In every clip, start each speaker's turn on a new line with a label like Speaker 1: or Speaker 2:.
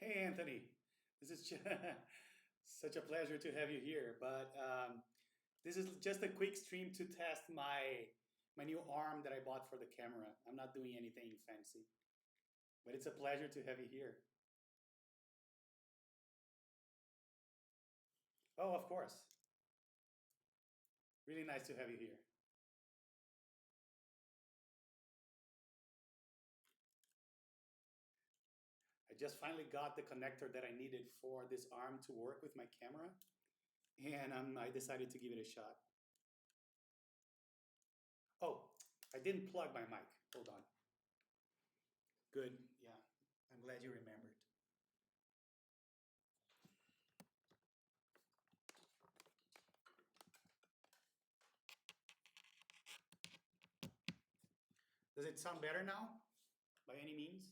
Speaker 1: Hey, Anthony. This is such a pleasure to have you here. But this is just a quick stream to test my new arm that I bought for the camera. I'm not doing anything fancy, but it's a pleasure to have you here. Oh, of course. Really nice to have you here. I just finally got the connector that I needed for this arm to work with my camera, and I decided to give it a shot. Oh, I didn't plug my mic. Hold on. Good. Yeah, I'm glad you remembered. Does it sound better now, by any means?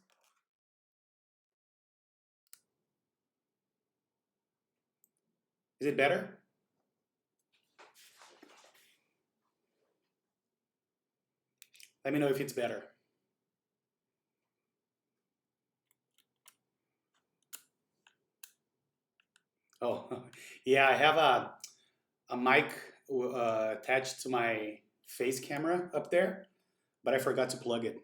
Speaker 1: Is it better? Let me know if it's better. Oh, yeah, I have a mic attached to my face camera up there, but I forgot to plug it.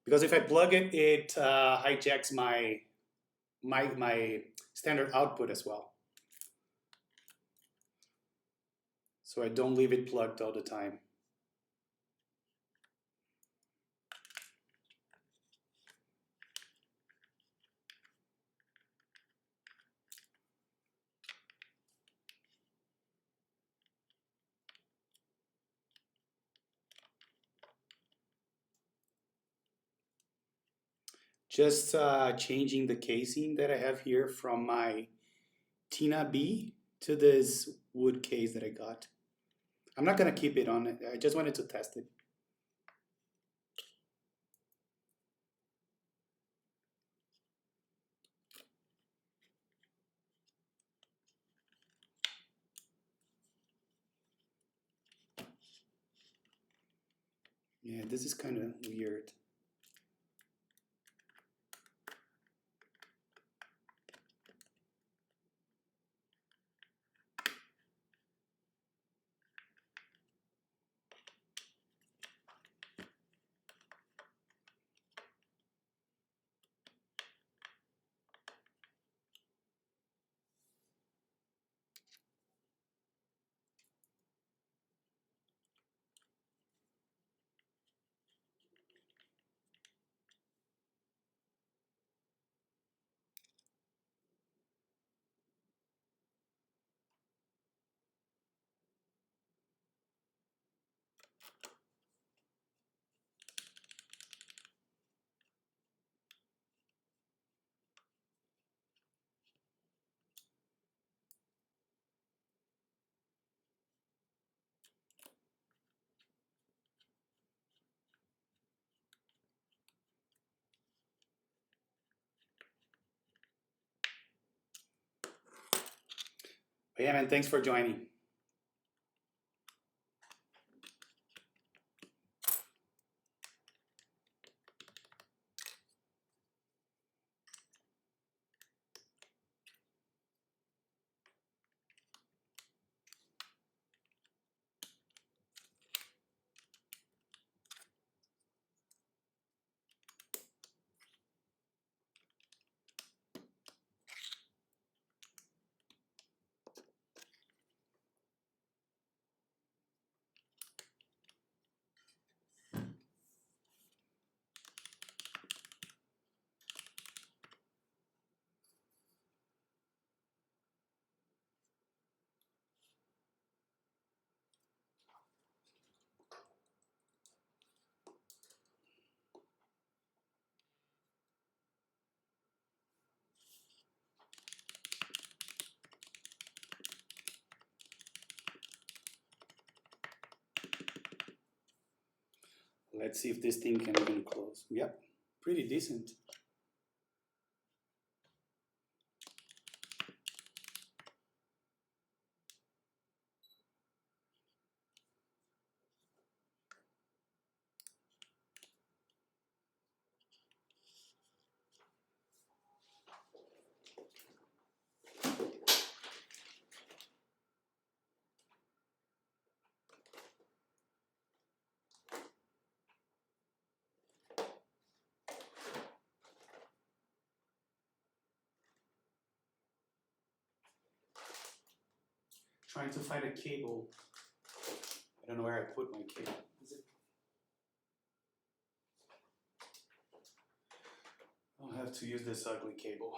Speaker 1: Because if I plug it, it hijacks my standard output as well. So I don't leave it plugged all the time. Just changing the casing that I have here from my Tina B to this wood case that I got. I'm not gonna keep it on it. I just wanted to test it. Yeah, this is kind of weird. But yeah, man, thanks for joining. Let's see if this thing can even close. Yep, pretty decent. Trying to find a cable. I don't know where I put my cable. Is it? I'll have to use this ugly cable.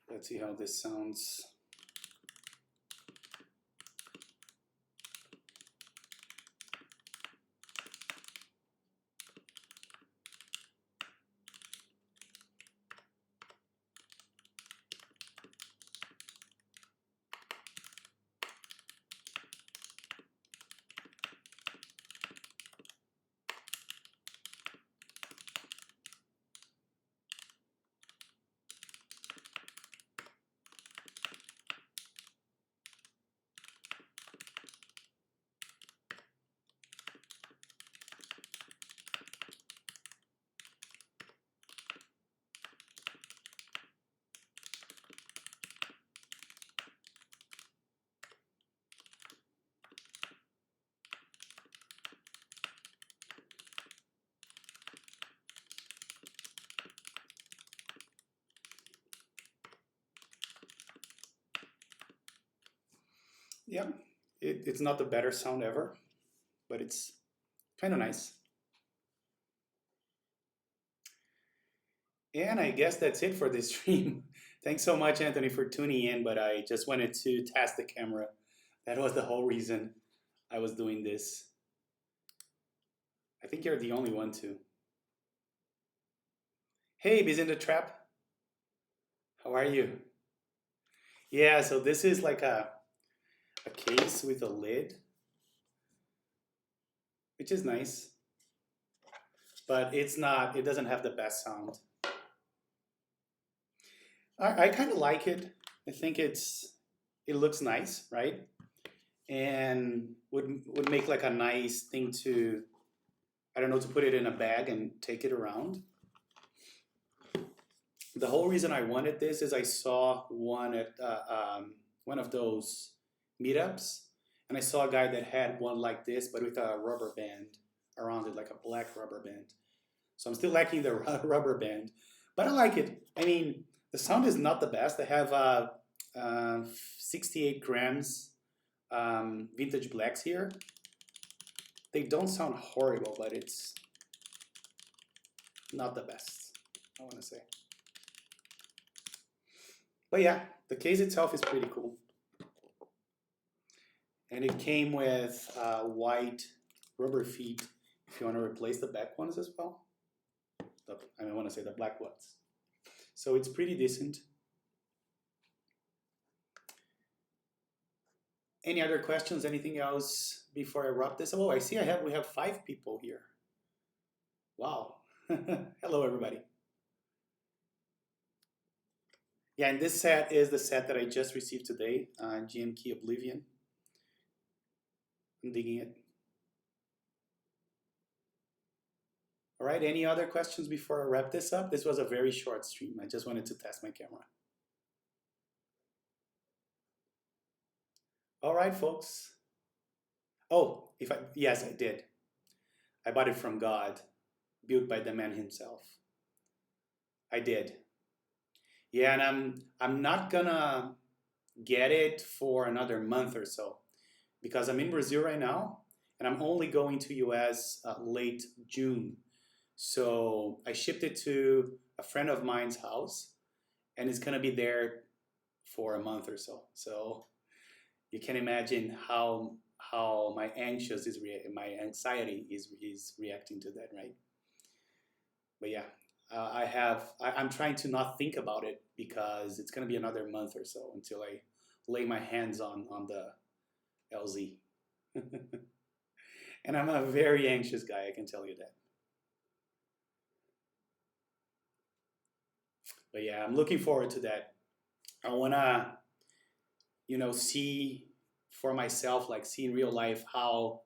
Speaker 1: Let's see how this sounds. Yeah, it's not the better sound ever, but it's kind of nice. And I guess that's it for this stream. Thanks so much, Anthony, for tuning in, but I just wanted to test the camera. That was the whole reason I was doing this. I think you're the only one too. Hey, Biz in the Trap. How are you? Yeah, so this is like a case with a lid, which is nice, but it's not, it doesn't have the best sound. I kind of like it. I think it looks nice, right? And would make like a nice thing to, I don't know, to put it in a bag and take it around. The whole reason I wanted this is I saw one at one of those meetups, and I saw a guy that had one like this, but with a rubber band around it, like a black rubber band. So I'm still lacking the rubber band, but I like it. I mean, the sound is not the best. I have 68 grams vintage blacks here. They don't sound horrible, but it's not the best, I want to say. But yeah, the case itself is pretty cool. And it came with white rubber feet if you want to replace the back ones as well. I want to say the black ones. So it's pretty decent. Any other questions? Anything else before I wrap this? Oh, I see we have 5 people here. Wow. Hello, everybody. Yeah, and this set is the set that I just received today, GM Key Oblivion. I'm digging it. All right, any other questions before I wrap this up? This was a very short stream. I just wanted to test my camera. All right, folks. Oh, yes, I did. I bought it from God, built by the man himself. I did. Yeah, and I'm not gonna get it for another month or so because I'm in Brazil right now and I'm only going to US late June. So I shipped it to a friend of mine's house and it's gonna be there for a month or so. So you can imagine how my anxiety is reacting to that, right? But yeah, I'm trying to not think about it because it's going to be another month or so until I lay my hands on the LZ. And I'm a very anxious guy, I can tell you that. But yeah, I'm looking forward to that. I want to, see for myself, like see in real life how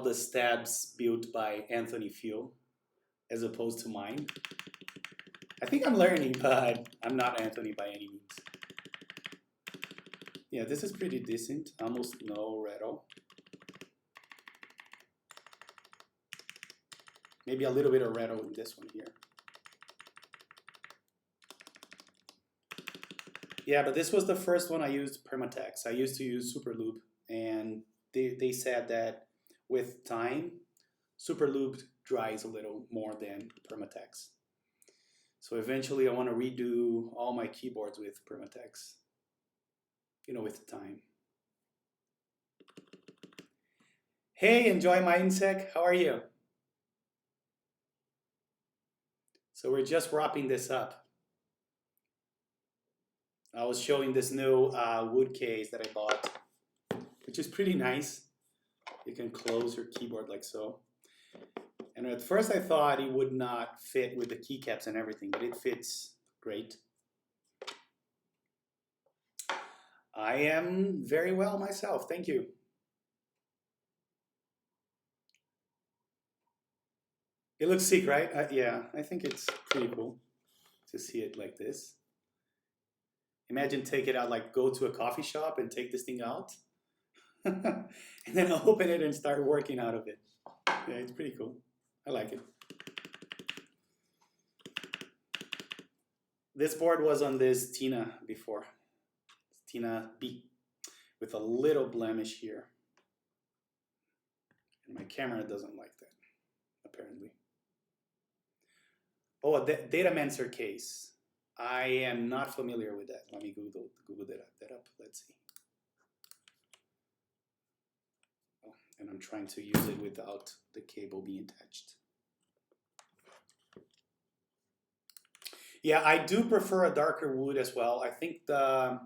Speaker 1: the stabs built by Anthony feel as opposed to mine. I think I'm learning, but I'm not Anthony by any means. Yeah, this is pretty decent. Almost no rattle. Maybe a little bit of rattle in this one here. Yeah, but this was the first one I used Permatex. I used to use Superloop, and they said that with time, Superloop dries a little more than Permatex. So eventually I want to redo all my keyboards with Permatex, with time. Hey, enjoy my insect. How are you? So we're just wrapping this up. I was showing this new wood case that I bought, which is pretty nice. You can close your keyboard like so. And at first I thought it would not fit with the keycaps and everything, but it fits great. I am very well myself, thank you. It looks sick, right? Yeah, I think it's pretty cool to see it like this. Imagine take it out, like go to a coffee shop and take this thing out. And then open it and start working out of it. Yeah, it's pretty cool. I like it. This board was on this Tina before. Tina B with a little blemish here. And my camera doesn't like that, apparently. Oh, a data Mansur case. I am not familiar with that. Let me Google that up. Let's see. Oh, and I'm trying to use it without the cable being attached. Yeah, I do prefer a darker wood as well. I think the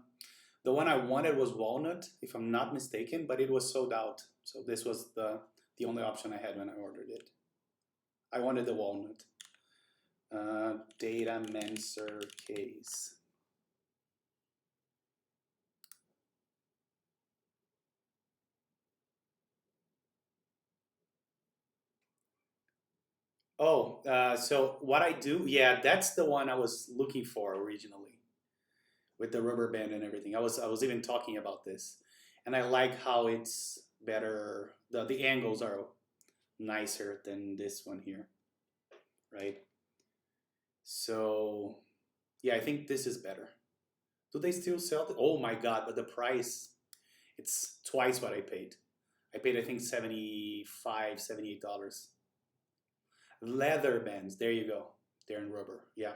Speaker 1: one I wanted was walnut, if I'm not mistaken, but it was sold out. So this was the only option I had when I ordered it. I wanted the walnut. Data Mansur case. Oh, so what I do, yeah, that's the one I was looking for originally, with the rubber band and everything. I was even talking about this, and I like how it's better. The angles are nicer than this one here, right? So yeah, I think this is better. Do they still sell it? Oh my God, but the price, it's twice what I paid. I paid, I think, $75, $78. Leather bands, there you go. They're in rubber, yeah.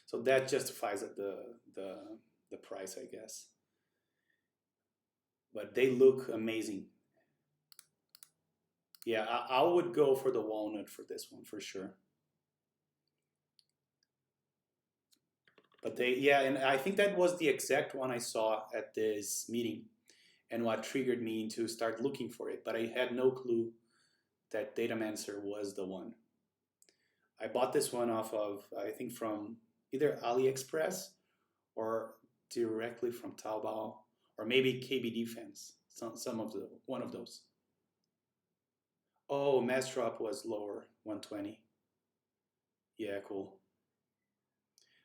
Speaker 1: So that justifies the price, I guess. But they look amazing. Yeah, I would go for the walnut for this one for sure. But yeah, and I think that was the exact one I saw at this meeting and what triggered me to start looking for it. But I had no clue that Data Mansur was the one. I bought this one off of, I think, from either AliExpress or directly from Taobao, or maybe KB Defense, one of those. Oh, mass drop was lower, 120. Yeah, cool.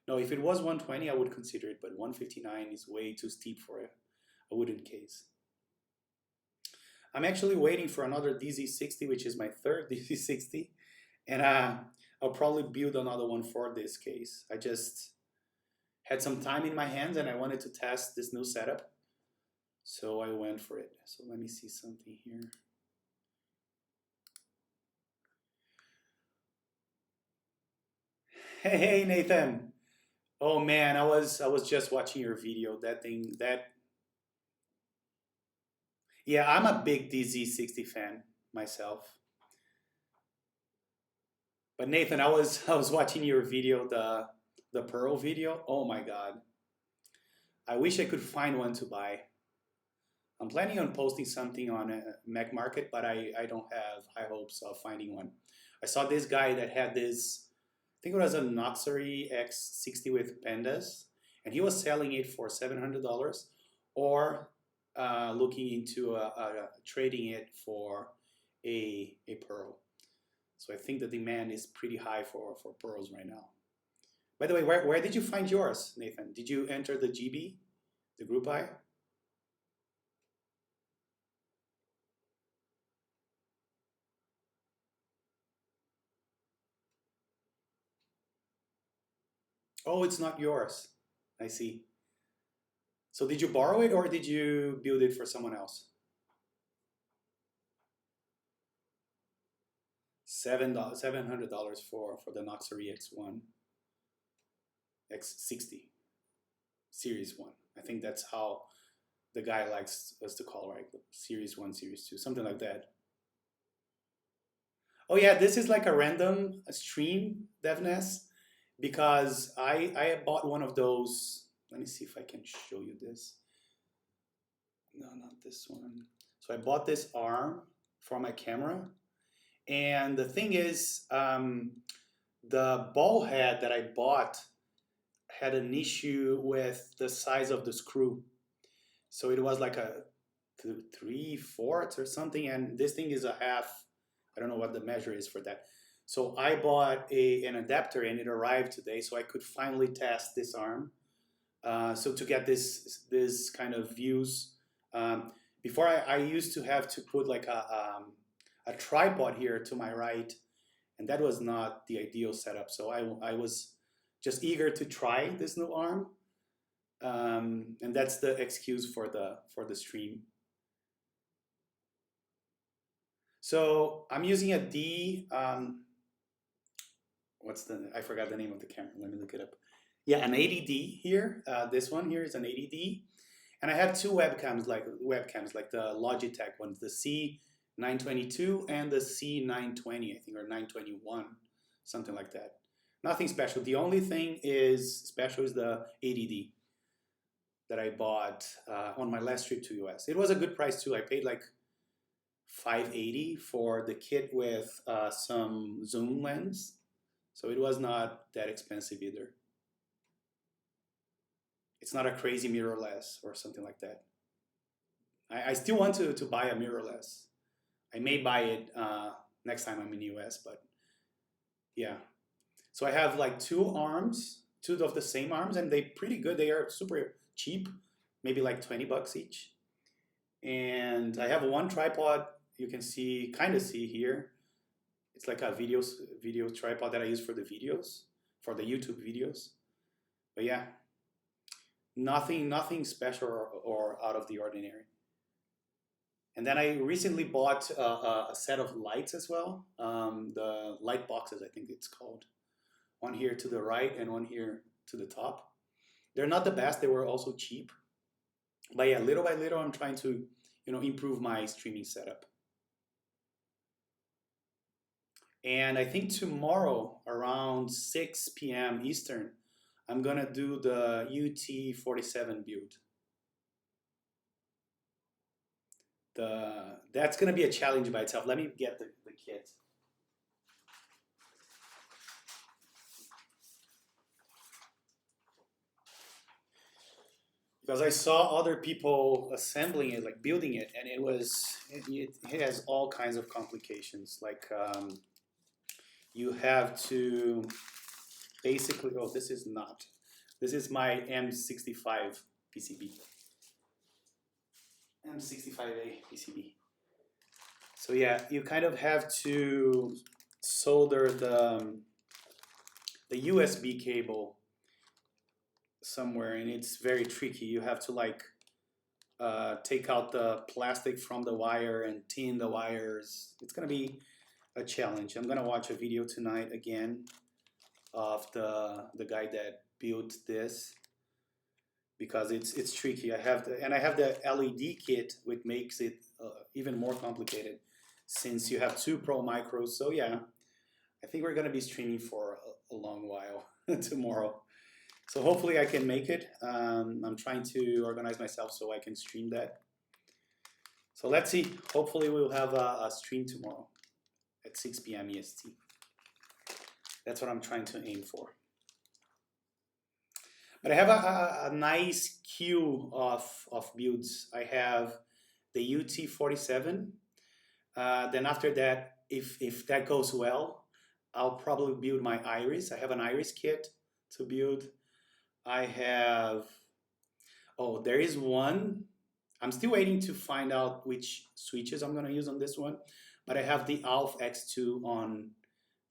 Speaker 1: No, if it was 120, I would consider it, but 159 is way too steep for a wooden case. I'm actually waiting for another DZ60, which is my third DZ60, and I'll probably build another one for this case. I just had some time in my hands and I wanted to test this new setup, so I went for it. So let me see something here. Hey Nathan. Oh man, I was just watching your video. Yeah, I'm a big DZ60 fan myself. But Nathan, I was watching your video, the pearl video. Oh my God. I wish I could find one to buy. I'm planning on posting something on Mac Market, but I don't have high hopes of finding one. I saw this guy that had this, I think it was a Noxery X60 with pandas, and he was selling it for $700 or looking into trading it for a pearl. So I think the demand is pretty high for pearls right now. By the way, where did you find yours, Nathan? Did you enter the GB, the group buy? Oh, it's not yours. I see. So did you borrow it or did you build it for someone else? $700 for the Noxery X60 Series 1. I think that's how the guy likes us to call, right? Series 1, Series 2, something like that. Oh yeah, this is like a random stream, DevNess, because I bought one of those. Let me see if I can show you this. No, not this one. So I bought this arm for my camera. And the thing is, the ball head that I bought had an issue with the size of the screw. So it was like a 3/4 or something, and this thing is a half. I don't know what the measure is for that. So I bought an adapter and it arrived today, so I could finally test this arm. So to get this kind of views, before I used to have to put like a tripod here to my right, and that was not the ideal setup. So I was just eager to try this new arm, and that's the excuse for the stream. So I'm using a D. I forgot the name of the camera. Let me look it up. Yeah, an 80D here. This one here is an 80D, and I have two webcams like the Logitech ones, the C922 and the C920, I think, or 921, something like that. Nothing special. The only thing is special is the 80D that I bought on my last trip to US. It was a good price too. I paid like $580 for the kit with some zoom lens, so it was not that expensive either. It's not a crazy mirrorless or something like that. I still want to buy a mirrorless. I may buy it next time I'm in the US, but yeah. So I have like two of the same arms, and they're pretty good. They are super cheap, maybe like $20 each. And I have one tripod. You can kind of see here. It's like a video tripod that I use for the videos, for the YouTube videos. But yeah, nothing special or out of the ordinary. And then I recently bought a set of lights as well. The light boxes, I think it's called. One here to the right and one here to the top. They're not the best. They were also cheap. But yeah, little by little, I'm trying to improve my streaming setup. And I think tomorrow around 6 p.m. Eastern, I'm gonna do the UT47 build. That's gonna be a challenge by itself. Let me get the kit. Because I saw other people assembling it, like building it, and it has all kinds of complications. Like you have to basically, this is my M65 PCB. M65A PCB. So yeah, you kind of have to solder the USB cable somewhere, and it's very tricky. You have to like take out the plastic from the wire and tin the wires. It's gonna be a challenge. I'm gonna watch a video tonight again of the guy that built this, because it's tricky. I have the LED kit, which makes it even more complicated since you have two Pro Micros. So yeah, I think we're gonna be streaming for a long while tomorrow. So hopefully I can make it. I'm trying to organize myself so I can stream that. So let's see. Hopefully we'll have a stream tomorrow at 6 p.m. EST. That's what I'm trying to aim for. But I have a nice queue of builds. I have the UT47. Then after that, if that goes well, I'll probably build my iris. I have an iris kit to build. I have, oh, there is one. I'm still waiting to find out which switches I'm gonna use on this one. But I have the ALF X2 on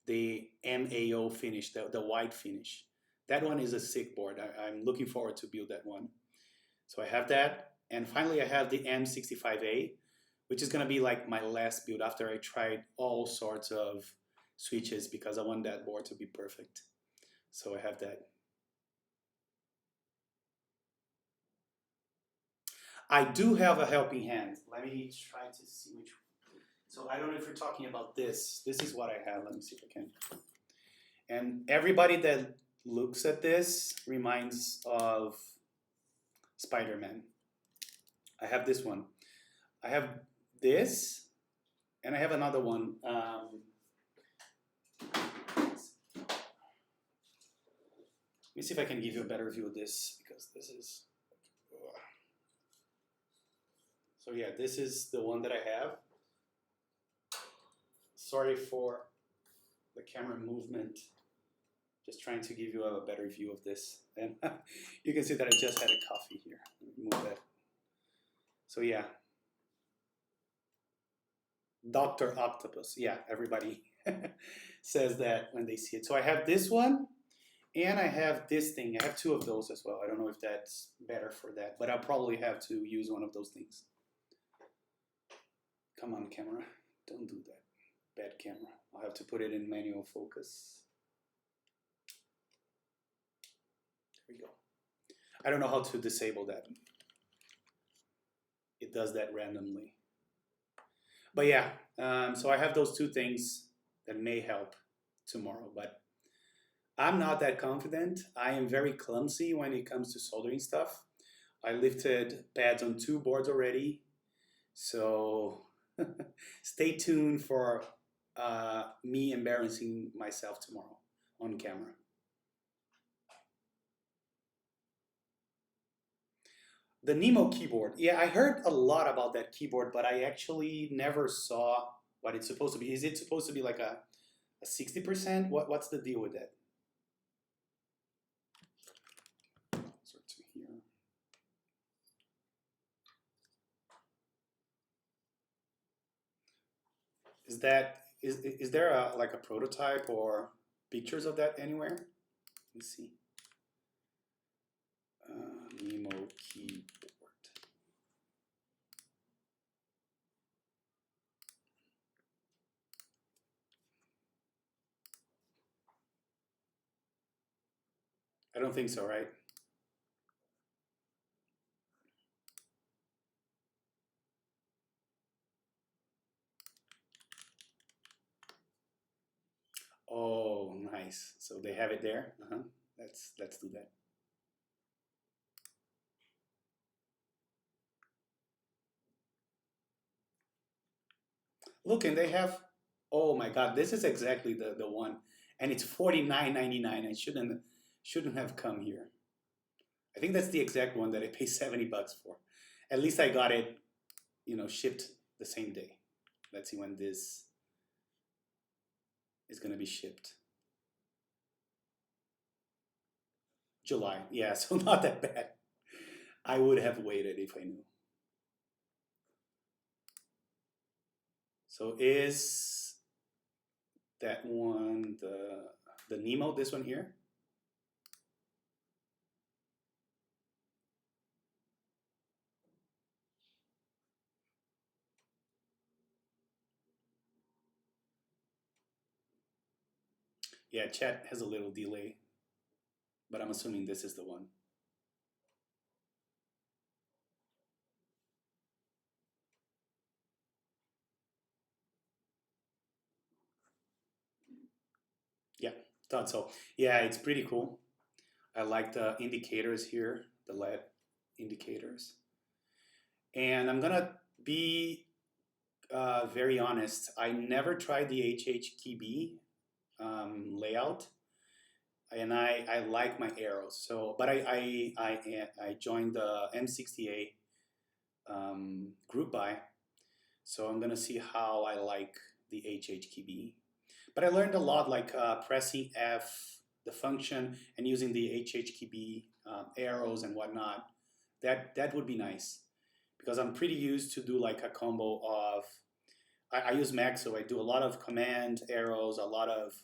Speaker 1: the MAO finish, the white finish. That one is a sick board. I'm looking forward to build that one. So I have that. And finally I have the M65A, which is gonna be like my last build after I tried all sorts of switches because I want that board to be perfect. So I have that. I do have a helping hand. Let me try to see which. So I don't know if you're talking about this. This is what I have. Let me see if I can. And everybody that looks at this reminds of Spider-Man. I have this one. I have this, and I have another one. Let me see if I can give you a better view of this because this is. So yeah, this is the one that I have. Sorry for the camera movement. Just trying to give you a better view of this. And you can see that I just had a coffee here. Move that. So yeah. Dr. Octopus. Yeah, everybody says that when they see it. So I have this one and I have this thing. I have two of those as well. I don't know if that's better for that, but I'll probably have to use one of those things. Come on, camera. Don't do that. Bad camera. I'll have to put it in manual focus. There we go. I don't know how to disable that. It does that randomly. But yeah, so I have those two things that may help tomorrow, but I'm not that confident. I am very clumsy when it comes to soldering stuff. I lifted pads on 2 boards already, so stay tuned for me embarrassing myself tomorrow on camera. The Nemo keyboard. Yeah, I heard a lot about that keyboard, but I actually never saw what it's supposed to be. Is it supposed to be like a 60%? What's the deal with that? Sort to here. Is there a like a prototype or pictures of that anywhere? Let me see. Nemo keyboard. I don't think so, right? Oh, nice. So they have it there. Let's do that. Look, and they have. Oh my God, this is exactly the one, and it's $49.99. I shouldn't have come here. I think that's the exact one that I paid $70 for. At least I got it, shipped the same day. Let's see when this is gonna be shipped. July. Yeah, so not that bad. I would have waited if I knew. So is that one the Nemo, this one here? Yeah, chat has a little delay, but I'm assuming this is the one. Thought so. Yeah, it's pretty cool. I like the indicators here, the LED indicators. And I'm gonna be very honest. I never tried the HHKB layout, and I like my arrows. So, but I joined the M60A group buy, so I'm gonna see how I like the HHKB. But I learned a lot, like pressing F, the function, and using the HHKB arrows and whatnot. That would be nice because I'm pretty used to do like a combo of. I use Mac, so I do a lot of command arrows, a lot of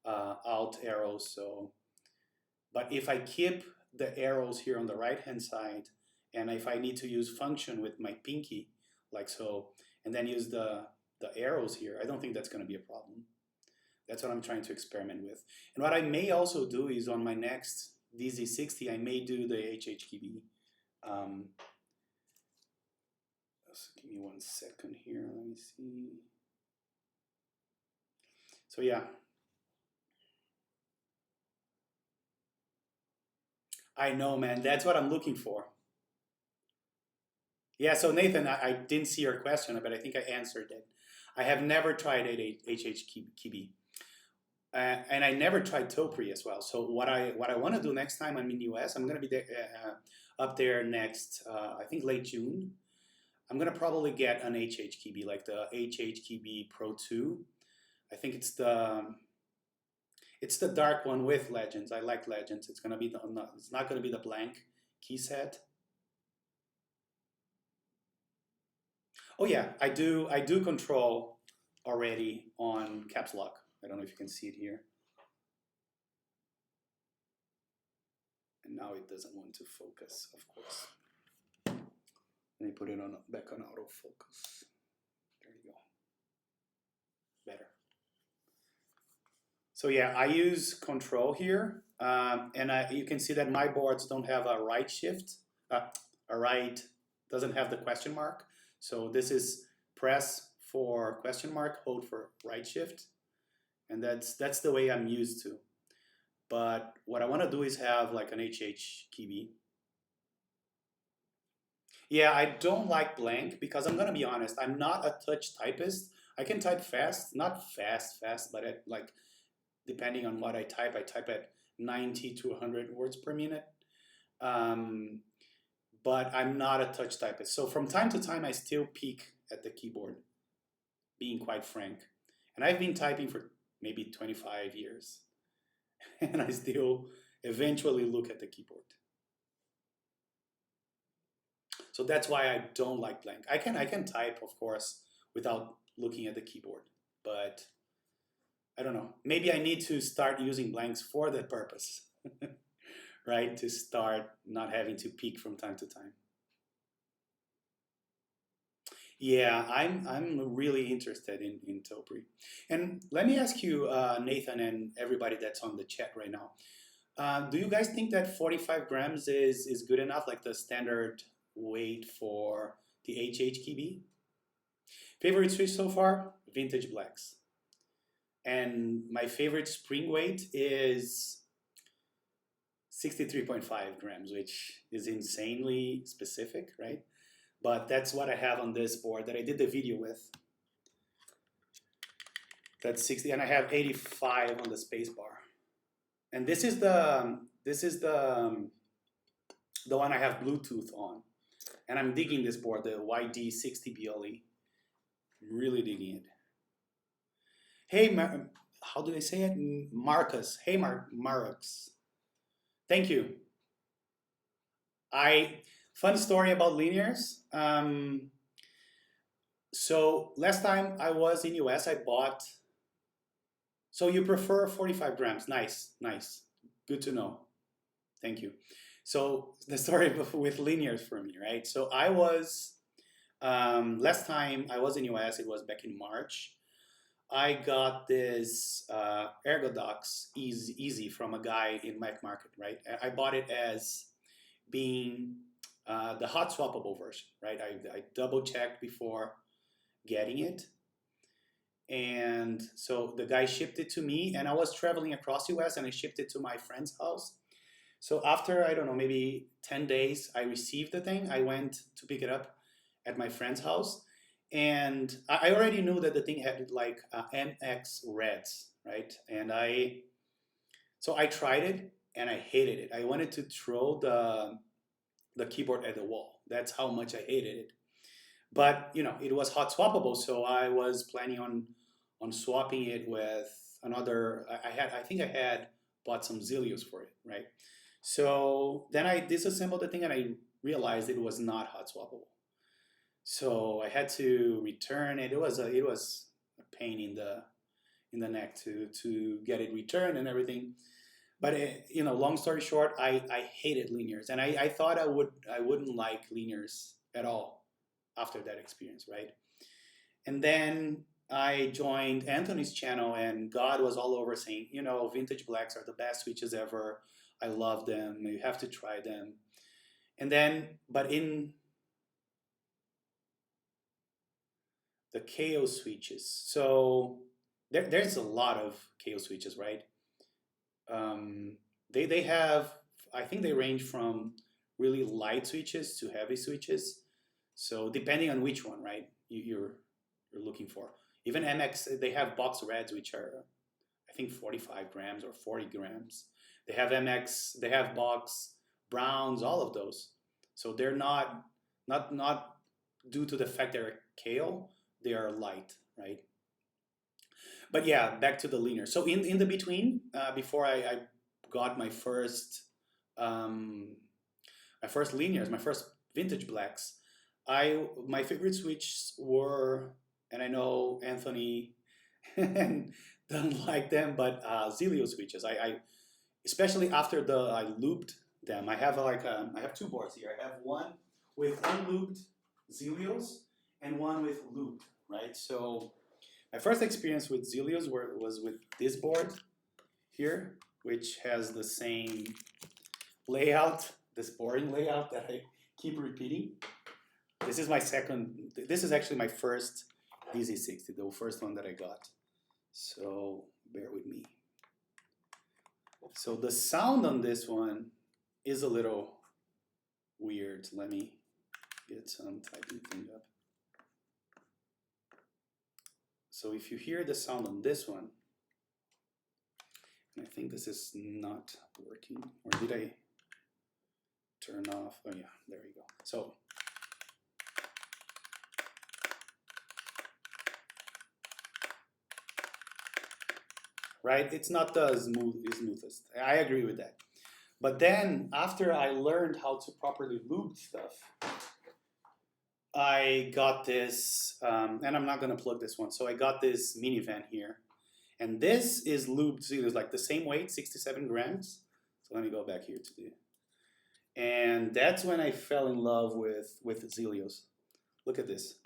Speaker 1: alt arrows. So, but if I keep the arrows here on the right hand side, and if I need to use function with my pinky, like so, and then use the arrows here, I don't think that's going to be a problem. That's what I'm trying to experiment with. And what I may also do is on my next DZ60, I may do the HHKB. Give me 1 second here. Let me see. So yeah. I know, man. That's what I'm looking for. Yeah, so Nathan, I didn't see your question, but I think I answered it. I have never tried HHKB. And I never tried Topri as well. So what I want to do next time I'm in US, I'm going to be there, up there next, I think late June. I'm going to probably get an HHKB, like the HHKB Pro 2. I think it's the dark one with Legends. I like Legends. It's going to be it's not going to be the blank key set. Oh yeah, I do control already on caps lock. I don't know if you can see it here. And now it doesn't want to focus, of course. Let me put it back on autofocus. There you go. Better. So yeah, I use control here, and you can see that my boards don't have a right shift. A right doesn't have the question mark. So this is press for question mark, hold for right shift, and that's the way I'm used to. But what I want to do is have like an HHKB. Yeah, I don't like blank because I'm gonna be honest, I'm not a touch typist. I can type fast, not fast, but at like depending on what I type at 90 to 100 words per minute. But I'm not a touch typist. So from time to time, I still peek at the keyboard, being quite frank. And I've been typing for maybe 25 years. And I still eventually look at the keyboard. So that's why I don't like blank. I can type, of course, without looking at the keyboard. But I don't know. Maybe I need to start using blanks for that purpose. Right? To start not having to peek from time to time. Yeah, I'm really interested in Topri. And let me ask you, Nathan, and everybody that's on the chat right now. Do you guys think that 45 grams is good enough, like the standard weight for the HHKB? Favorite switch so far? Vintage Blacks. And my favorite spring weight is 63.5 grams, which is insanely specific, right? But that's what I have on this board that I did the video with. That's 60, and I have 85 on the space bar. And this is the one I have Bluetooth on. And I'm digging this board, the YD60 BLE. I'm really digging it. Hey, how do they say it? Marcus. Hey, Marcus. Thank you. Fun story about linears. So last time I was in US, I bought. So you prefer 45 grams? Nice. Good to know. Thank you. So the story with linears for me, right? So I was last time I was in US, it was back in March. I got this Ergodox Easy from a guy in Mac Market, right? I bought it as being the hot swappable version, right? I double checked before getting it. And so the guy shipped it to me, and I was traveling across US, and I shipped it to my friend's house. So after, I don't know, maybe 10 days, I received the thing. I went to pick it up at my friend's house. And I already knew that the thing had like MX reds, right? So I tried it and I hated it. I wanted to throw the keyboard at the wall. That's how much I hated it. But it was hot swappable, so I was planning on swapping it with another. I think I had bought some Zilios for it, right? So then I disassembled the thing and I realized it was not hot swappable. So I had to return it. It was a pain in the neck to get it returned and everything. But long story short, I hated linears, and I thought I wouldn't like linears at all after that experience, right? And then I joined Anthony's channel, and God was all over saying, vintage blacks are the best switches ever. I love them. You have to try them. And then, but in the KO switches, so there's a lot of KO switches, right? They have, I think they range from really light switches to heavy switches. So depending on which one, right, you're looking for. Even MX, they have box reds, which are, I think, 45 grams or 40 grams. They have MX, they have box browns, all of those. So they're not due to the fact they're KO, they are light, right? But yeah, back to the linear. So in the between, before I got um, my first linears, my first vintage blacks, my favorite switches were, and I know Anthony doesn't like them, but Zilio switches. I especially after I looped them. I have I have two boards here. I have one with unlooped Zilios and one with looped, right? So my first experience with Zilios was with this board here, which has the same layout, this boring layout that I keep repeating. This is this is actually my first DZ60, the first one that I got. So bear with me. So the sound on this one is a little weird. Let me get some typing thing up. So if you hear the sound on this one, and I think this is not working, or did I turn off? Oh yeah, there we go. So right, it's not the smoothest. I agree with that. But then after I learned how to properly loop stuff, I got this, and I'm not gonna plug this one. So I got this minivan here, and this is looped Zilios, like the same weight, 67 grams. So let me go back here to and that's when I fell in love with Zilios. Look at this.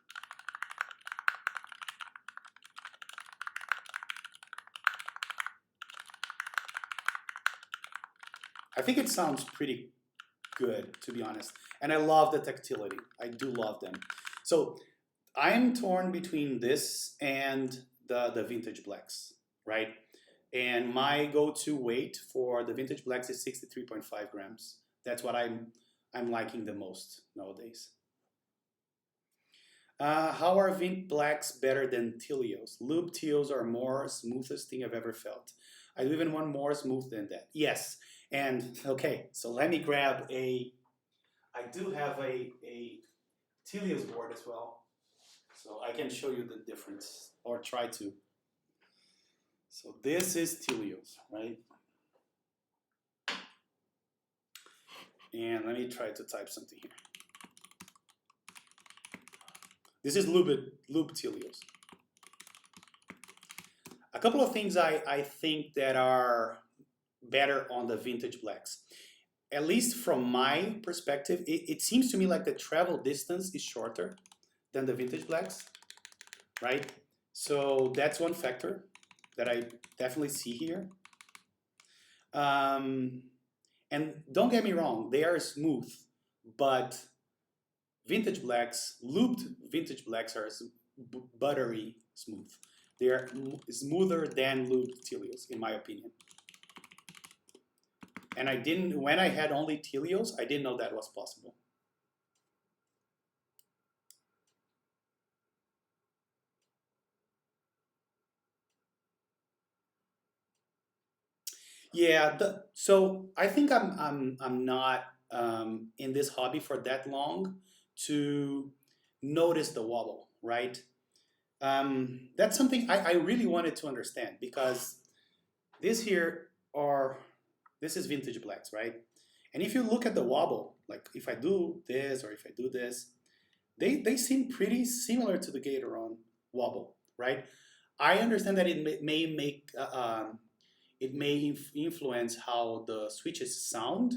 Speaker 1: I think it sounds pretty good, to be honest. And I love the tactility. I do love them. So I'm torn between this and the vintage blacks, right? And my go-to weight for the vintage blacks is 63.5 grams. That's what I'm liking the most nowadays. How are Vint blacks better than Tilios? Loop Tilios are more smoothest thing I've ever felt. I do even want more smooth than that. Yes. And okay, so let me grab I do have a Tilios board as well. So I can show you the difference, or try to. So this is Tilios, right? And let me try to type something here. This is loop Tilios. A couple of things I think that are better on the vintage blacks. At least from my perspective, it seems to me like the travel distance is shorter than the vintage blacks, right? So that's one factor that I definitely see here. And don't get me wrong, they are smooth, but vintage blacks, looped vintage blacks are buttery smooth, They're smoother than lubed Telios, in my opinion. And I didn't, when I had only Telios, I didn't know that was possible. Yeah, so I think I'm not in this hobby for that long to notice the wobble, right? That's something I really wanted to understand because this here are this is vintage blacks, right? And if you look at the wobble, like if I do this or if I do this, they seem pretty similar to the Gatoron wobble, right? I understand that may make it may influence how the switches sound,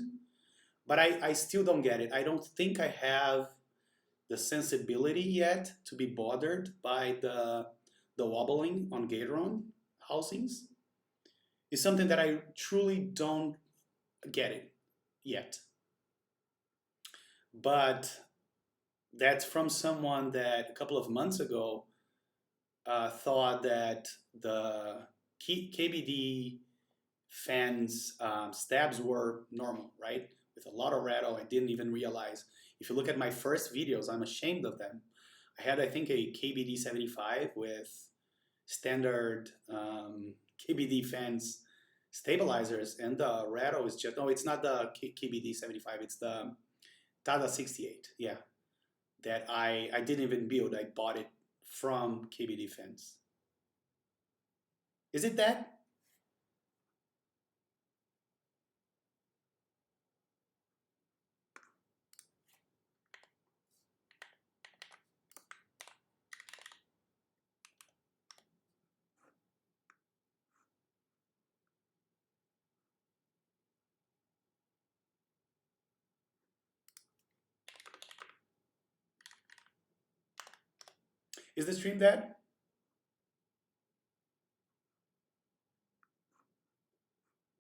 Speaker 1: but I still don't get it. I don't think I have the sensibility yet to be bothered by the wobbling on Gatoron housings. It's something that I truly don't get it yet. But that's from someone that a couple of months ago thought that the KBD fans' stabs were normal, right? With a lot of rattle. I didn't even realize. If you look at my first videos, I'm ashamed of them. I had, I think, a KBD 75 with standard KBD fans stabilizers, and the rattle is just, no, it's not the KBD 75, it's the DZ68, yeah, that I didn't even build. I bought it from KBD fans. Is it that? Is the stream dead?